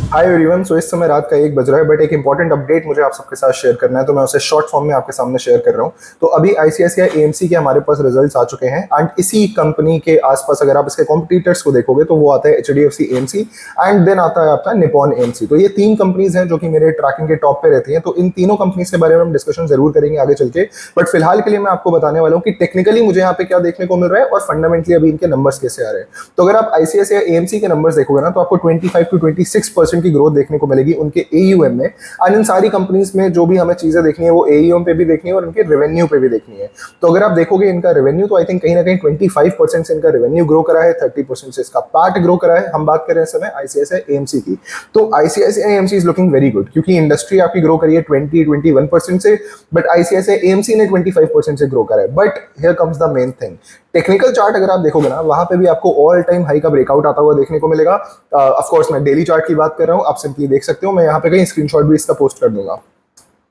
Hi everyone. सो इस समय रात का 1 बज रहा है, बट एक इंपॉर्टेंट अपडेट मुझे आप सबके साथ शेयर करना है, तो मैं उसे शॉर्ट फॉर्म में आपके सामने शेयर कर रहा हूँ। तो अभी आईसीआईसीआई एएमसी के हमारे पास रिजल्ट्स आ चुके हैं, एंड इसी कंपनी के आसपास अगर आप इसके कॉम्पिटिटर्स को देखोगे तो वो आता है एचडीएफसी एएमसी, एंड देन आता है आपका निपॉन एएमसी। तो ये 3 कंपनीज हैं जो कि मेरे ट्रैकिंग के टॉप पे रहती हैं। तो इन तीनों कंपनीज के बारे में हम डिस्कशन जरूर करेंगे आगे चल के, बट फिलहाल के लिए मैं आपको बताने वाला हूँ कि टेक्निकली मुझे यहाँ पे क्या देखने को मिल रहा है और फंडामेंटली अभी इनके नंबर्स कैसे आ रहे हैं। तो अगर आप आईसीआईसीआई एएमसी के नंबर्स देखोगे ना, तो आपको 25 to 26% की ग्रोथ देखने को मिलेगी उनके एयूएम में। एंड इन सारी कंपनीज में जो भी हमें चीजें देखनी है वो एयूएम पे भी देखनी है और उनके रेवेन्यू पे भी देखनी है। तो अगर आप देखोगे इनका रेवेन्यू, तो आई थिंक कहीं ना कहीं 25% से इनका रेवेन्यू ग्रो करा है, 30% से इसका पार्ट ग्रो करा है। हम बात कर रहे हैं इस समय आईसीआईसीआई एएमसी की। तो ICICI AMC is looking very good, क्योंकि इंडस्ट्री आपकी ग्रो करी है 20-21% से, बट आईसीआईसीआई एएमसी ने 25% से ग्रो करा है। But here comes the main thing, technical chart अगर आप देखोगे ना, वहां पे भी आपको ऑल टाइम हाई का ब्रेकआउट आता हुआ देखने को मिलेगा। ऑफ कोर्स मैं डेली चार्ट की बात कर रहा हूं, आप सिंपली देख सकते हो। मैं यहाँ पे कहीं स्क्रीनशॉट भी इसका पोस्ट कर दूंगा।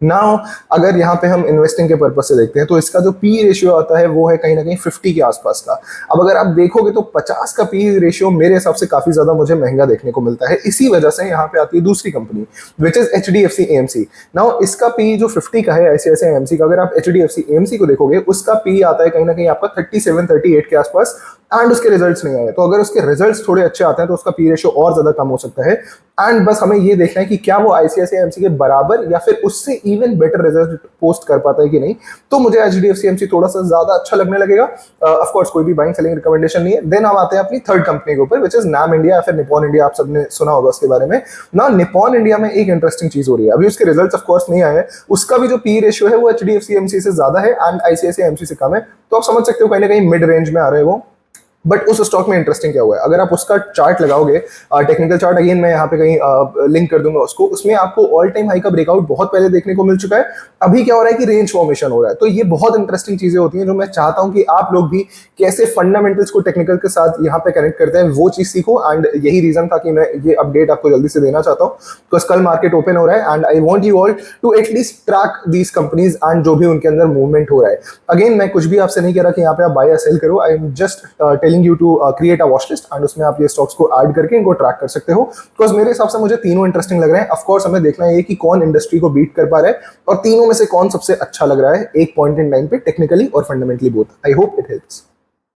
नाउ अगर यहाँ पे हम इन्वेस्टिंग के पर्पज से देखते हैं, तो इसका जो पी रेशियो आता है वो है कहीं ना कहीं 50 के आसपास का। अब अगर आप देखोगे तो 50 का पी रेशियो मेरे हिसाब से काफी ज्यादा मुझे महंगा देखने को मिलता है। इसी वजह से यहाँ पे आती है दूसरी company, which is HDFC AMC. Now इसका पी जो 50 का है आईसीआईसीआई एएमसी का, अगर आप एचडीएफसी एएमसी को देखोगे, उसका पी आता है कहीं ना कहीं आपका 37-38 के आसपास, एंड उसके रिजल्ट्स नहीं आए। तो अगर उसके रिजल्ट्स थोड़े अच्छे आते हैं तो उसका पी रेशियो और ज्यादा कम हो सकता है। एंड बस हमें ये देखना है कि क्या वो आईसीआईसीआई एएमसी के बराबर या फिर उससे इवन बेटर रिजल्ट पोस्ट कर पाता है कि नहीं। तो मुझे एचडीएफसी एएमसी थोड़ा सा ज्यादा अच्छा लगने लगेगा। ऑफ कोर्स कोई भी बाइंग सेलिंग रिकमेंडेशन नहीं है। देन हम आते हैं अपनी थर्ड कंपनी के ऊपर, विच इज नाम इंडिया या फिर निपॉन इंडिया। आप सबने सुना होगा उसके बारे में ना। निपॉन इंडिया में एक इंटरेस्टिंग चीज हो रही है, अभी उसके रिजल्ट्स ऑफ कोर्स नहीं आए हैं। उसका भी जो पी रेशियो है वो एचडीएफसी एएमसी से ज्यादा है एंड आईसीआईसीआई एएमसी से कम है। तो आप समझ सकते हो कहीं ना कहीं मिड रेंज में आ रहे हैं वो। बट उस स्टॉक में इंटरेस्टिंग क्या हुआ है, अगर आप उसका चार्ट लगाओगे, टेक्निकल चार्ट, अगेन मैं यहाँ पे कहीं लिंक कर दूंगा उसको, उसमें आपको ऑल टाइम हाई का ब्रेकआउट बहुत पहले देखने को मिल चुका है। अभी क्या हो रहा है कि रेंज फॉर्मेशन हो रहा है। तो ये बहुत इंटरेस्टिंग चीजें होती हैं जो मैं चाहता हूं कि आप लोग भी कैसे फंडामेंटल्स को टेक्निकल के साथ यहाँ पे कनेक्ट करते हैं वो चीज सीखो। एंड यही रीजन था कि मैं ये अपडेट आपको जल्दी से देना चाहता हूँ, बिकॉज कल मार्केट ओपन हो रहा है and I want you all to at least track these companies and जो भी उनके अंदर मूवमेंट हो रहा है। अगेन मैं कुछ भी आपसे नहीं कह रहा कि यहाँ पे आप बाय या सेल करो, I am just telling you to create a watch list, and उसमें आप ये स्टॉक्स को ऐड करके इनको ट्रैक कर सकते हो। बिकॉज मेरे हिसाब से मुझे तीनों इंटरेस्टिंग लग रहे हैं। ऑफ कोर्स हमें देखना है कि कौन इंडस्ट्री को बीट कर पा रहा है और तीनों में से कौन सबसे अच्छा लग रहा है एक पॉइंट इन टाइम पे, टेक्निकली और fundamentally both. I hope it helps.